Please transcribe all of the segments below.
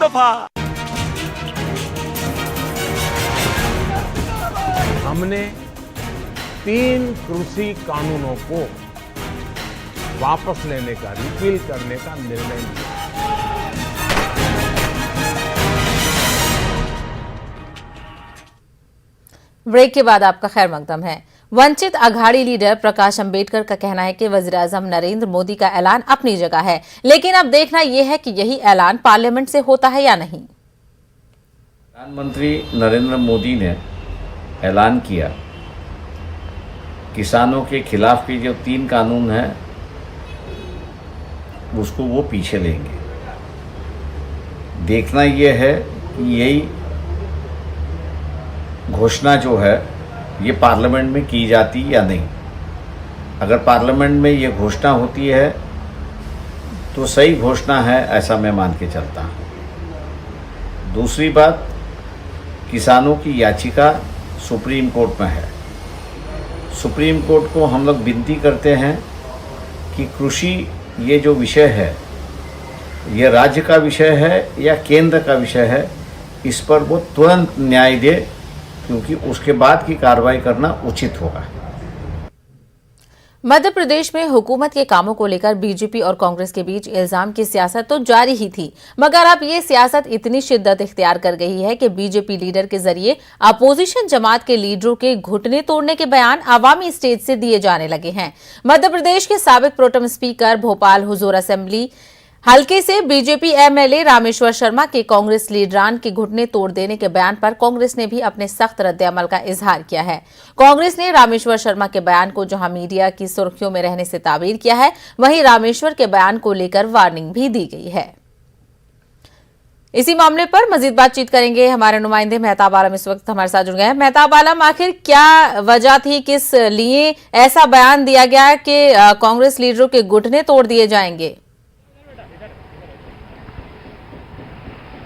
दफा। हमने 3 कृषि कानूनों को वापस लेने का, रिपील करने का निर्णय लिया। ब्रेक के बाद आपका खैर मकदम है। वंचित अघाड़ी लीडर प्रकाश अंबेडकर का कहना है कि वजीर-ए-आजम नरेंद्र मोदी का ऐलान अपनी जगह है, लेकिन अब देखना यह है कि यही ऐलान पार्लियामेंट से होता है या नहीं। प्रधानमंत्री नरेंद्र मोदी ने ऐलान किया किसानों के खिलाफ के जो 3 कानून हैं उसको वो पीछे लेंगे। देखना ये है कि यही घोषणा जो है ये पार्लियामेंट में की जाती या नहीं। अगर पार्लियामेंट में ये घोषणा होती है तो सही घोषणा है, ऐसा मैं मान के चलता हूँ। दूसरी बात, किसानों की याचिका सुप्रीम कोर्ट में है। सुप्रीम कोर्ट को हम लोग विनती करते हैं कि कृषि ये जो विषय है ये राज्य का विषय है या केंद्र का विषय है, इस पर वो तुरंत न्याय दे, क्योंकि उसके बाद की कार्रवाई करना उचित होगा। मध्य प्रदेश में हुकूमत के कामों को लेकर बीजेपी और कांग्रेस के बीच इल्जाम की सियासत तो जारी ही थी, मगर अब ये सियासत इतनी शिद्दत इख्तियार कर गई है कि बीजेपी लीडर के जरिए अपोजिशन जमात के लीडरों के घुटने तोड़ने के बयान आवामी स्टेज से दिए जाने लगे हैं। मध्य प्रदेश के साबिक प्रोटेम स्पीकर भोपाल हुजूर असेंबली हल्के से बीजेपी एमएलए रामेश्वर शर्मा के कांग्रेस लीडरान के घुटने तोड़ देने के बयान पर कांग्रेस ने भी अपने सख्त रद्द-ए-अमल का इजहार किया है। कांग्रेस ने रामेश्वर शर्मा के बयान को जहां मीडिया की सुर्खियों में रहने से ताबीर किया है, वहीं रामेश्वर के बयान को लेकर वार्निंग भी दी गई है। इसी मामले पर मजीद बातचीत करेंगे। हमारे नुमाइंदे मेहताब आलम इस वक्त हमारे साथ जुड़ गए हैं। मेहताब आलम, आखिर क्या वजह थी, किस लिए ऐसा बयान दिया गया कि कांग्रेस लीडरों के घुटने तोड़ दिए जाएंगे?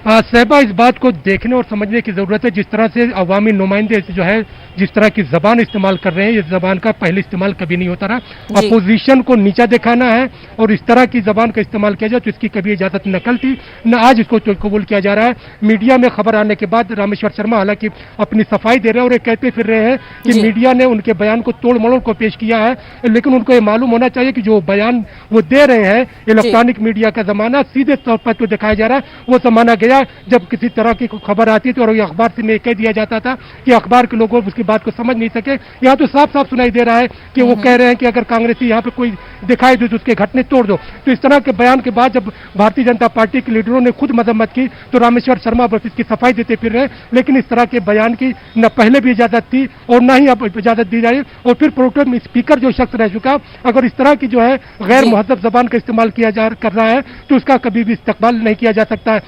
सहबा, इस बात को देखने और समझने की जरूरत है। जिस तरह से अवामी नुमाइंदे जो है जिस तरह की जबान इस्तेमाल कर रहे हैं, ये जबान का पहले इस्तेमाल कभी नहीं होता रहा। अपोजिशन को नीचा दिखाना है और इस तरह की जबान का इस्तेमाल किया जाए तो इसकी कभी इजाजत न कल थी न आज इसको कबूल किया जा रहा है। मीडिया में खबर आने के बाद रामेश्वर शर्मा हालांकि अपनी सफाई दे रहे हैं और ये कहते फिर रहे हैं कि मीडिया ने उनके बयान को तोड़ मरोड़ को पेश किया है, लेकिन उनको ये मालूम होना चाहिए कि जो बयान वो दे रहे हैं, इलेक्ट्रॉनिक मीडिया का जमाना सीधे तौर पर तो दिखाया जा रहा है। वो जमाना गया जब किसी तरह की खबर आती थी और अखबार से में कह दिया जाता था कि अखबार के लोगों उसकी बात को समझ नहीं सके। यहाँ तो साफ साफ सुनाई दे रहा है कि वो कह रहे हैं कि अगर कांग्रेसी यहाँ पे कोई दिखाई दे तो उसके घटने तोड़ दो। तो इस तरह के बयान के बाद जब भारतीय जनता पार्टी के लीडरों ने खुद मजम्मत की तो रामेश्वर शर्मा बस इसकी सफाई देते फिर रहे, लेकिन इस तरह के बयान की न पहले भी इजाजत थी और न ही अब इजाजत दी जाए। और फिर प्रोटेम स्पीकर जो शख्स रह चुका, अगर इस तरह की जो है गैर मुहद्दब जबान का इस्तेमाल कर रहा है तो उसका कभी भी इस्तकबाल नहीं किया जा सकता है।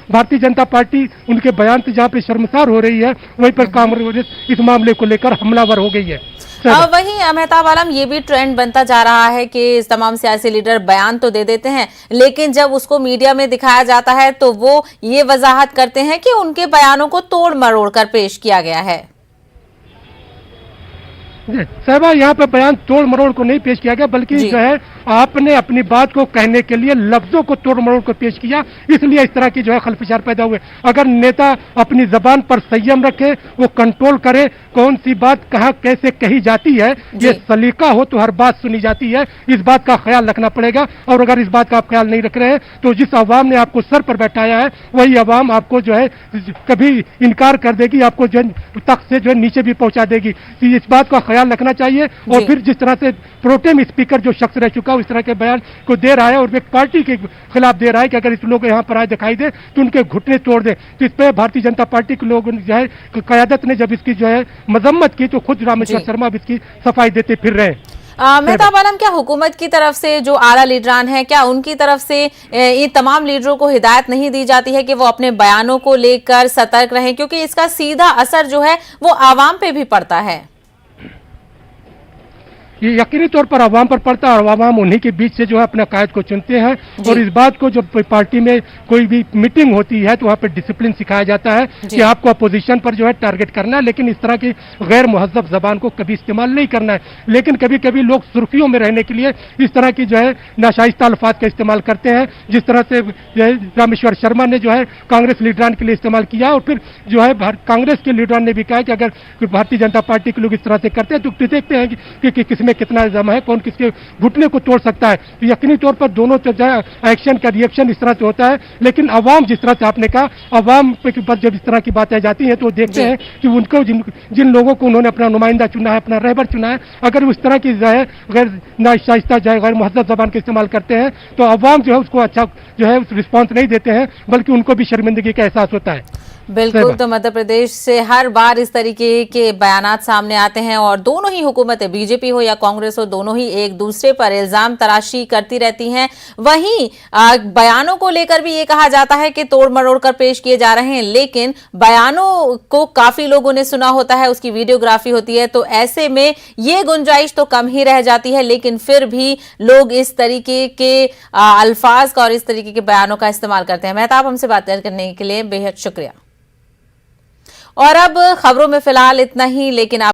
भारतीय जनता पार्टी उनके बयान से जहाँ पे शर्मसार हो रही है, वहीं पर कांग्रेस इस मामले को लेकर हमलावर हो गई है। वहीं मेहताब आलम, ये भी ट्रेंड बनता जा रहा है कि तमाम सियासी लीडर बयान तो दे देते हैं, लेकिन जब उसको मीडिया में दिखाया जाता है तो वो ये वजाहत करते हैं कि उनके बयानों को तोड़ मरोड़ कर पेश किया गया है। सहबा, यहाँ पे बयान तोड़ मरोड़ को नहीं पेश किया गया, बल्कि जो है आपने अपनी बात को कहने के लिए लफ्जों को तोड़ मरोड़ को पेश किया, इसलिए इस तरह की जो है खलफशार पैदा हुए। अगर नेता अपनी जबान पर संयम रखे, वो कंट्रोल करे, कौन सी बात कहाँ कैसे कही जाती है, ये सलीका हो तो हर बात सुनी जाती है, इस बात का ख्याल रखना पड़ेगा। और अगर इस बात का आप ख्याल नहीं रख रहे हैं तो जिस अवाम ने आपको सर पर बैठाया है वही अवाम आपको जो है कभी इनकार कर देगी, आपको जो तख्त से जो है नीचे भी पहुंचा देगी। इस बात का ख्याल रखना चाहिए। और फिर जिस तरह से प्रोटेम स्पीकर जो शख्स रह चुका इस तरह के बयान को दे रहा है और एक पार्टी के खिलाफ दे रहा है कि अगर इस लोग यहाँ पर आए दिखाई दे तो उनके घुटने तोड़ दे, तो इस पर भारतीय जनता पार्टी के लोगों ने जो है क़यादत ने जब इसकी जो है मजम्मत की तो खुद रामेश्वर शर्मा अब इसकी सफाई देते फिर रहे। मेहताब आलम, क्या हुकूमत की तरफ से जो आला लीडरान है, क्या उनकी तरफ से ये तमाम लीडरों को हिदायत नहीं दी जाती है कि वो अपने बयानों को लेकर सतर्क रहें, क्योंकि इसका सीधा असर जो है वो आवाम पे भी पड़ता है? ये यकीनी तौर पर आवाम पर पड़ता है और आवाम उन्हीं के बीच से जो है अपना कायद को चुनते हैं। और इस बात को जब पार्टी में कोई भी मीटिंग होती है तो वहाँ पे डिसिप्लिन सिखाया जाता है कि आपको अपोजिशन पर जो है टारगेट करना है, लेकिन इस तरह की गैर मुहज़्ज़ब जबान को कभी इस्तेमाल नहीं करना है। लेकिन कभी कभी लोग सुर्खियों में रहने के लिए इस तरह की जो है नाशाइस्ता अल्फाज का इस्तेमाल करते हैं, जिस तरह से जो है रामेश्वर शर्मा ने जो है कांग्रेस लीडरान के लिए इस्तेमाल किया और फिर जो है कांग्रेस के लीडरान ने भी कहा कि अगर भारतीय जनता पार्टी के लोग इस तरह से करते हैं तो देखते हैं कि किसमें कितना दम है, कौन किसके घुटने को तोड़ सकता है। तो यकीनी तौर पर दोनों एक्शन का रिएक्शन इस तरह से होता है, लेकिन अवाम जिस तरह से आपने कहा, अवाम पे जब इस तरह की बातें जाती हैं तो देखते हैं कि उनको जिन लोगों को उन्होंने अपना नुमाइंदा चुना है, अपना रहबर चुना है, अगर उस तरह की जो है गैर नाशाइस्ता जो है गैर मुहज़्ज़ब जबान का इस्तेमाल करते हैं तो अवाम जो है उसको अच्छा जो है रिस्पॉन्स नहीं देते हैं, बल्कि उनको भी शर्मिंदगी का एहसास होता है। बिल्कुल, तो मध्य प्रदेश से हर बार इस तरीके के बयानात सामने आते हैं और दोनों ही हुकूमतें, बीजेपी हो या कांग्रेस हो, दोनों ही एक दूसरे पर इल्जाम तराशी करती रहती हैं। वहीं बयानों को लेकर भी ये कहा जाता है कि तोड़ मरोड़ कर पेश किए जा रहे हैं, लेकिन बयानों को काफी लोगों ने सुना होता है, उसकी वीडियोग्राफी होती है, तो ऐसे में ये गुंजाइश तो कम ही रह जाती है, लेकिन फिर भी लोग इस तरीके के अल्फाज का और इस तरीके के बयानों का इस्तेमाल करते हैं। मेहताब, हमसे बात करने के लिए बेहद शुक्रिया। और अब खबरों में फिलहाल इतना ही, लेकिन आप